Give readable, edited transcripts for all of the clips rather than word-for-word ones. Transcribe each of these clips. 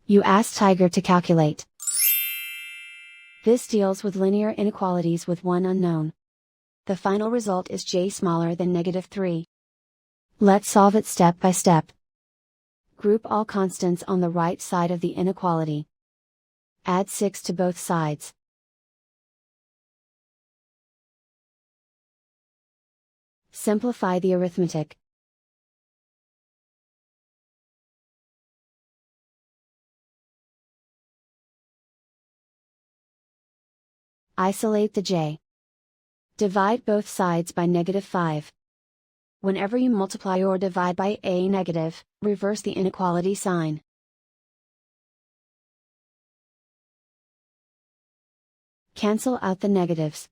You ask Tiger to calculate. This deals with linear inequalities with one unknown. The final result is j smaller than -3. Let's solve it step by step. Group all constants on the right side of the inequality. Add 6 to both sides. Simplify the arithmetic. Isolate the j. Divide both sides by -5. Whenever you multiply or divide by a negative, reverse the inequality sign. Cancel out the negatives.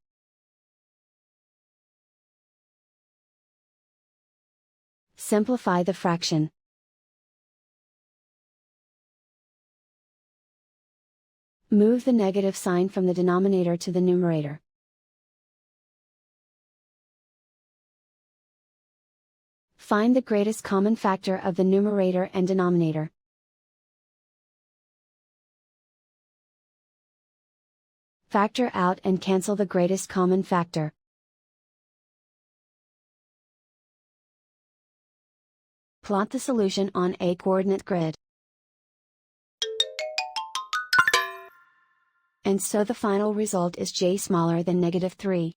Simplify the fraction. Move the negative sign from the denominator to the numerator. Find the greatest common factor of the numerator and denominator. Factor out and cancel the greatest common factor. Plot the solution on a coordinate grid. And so the final result is j smaller than -3.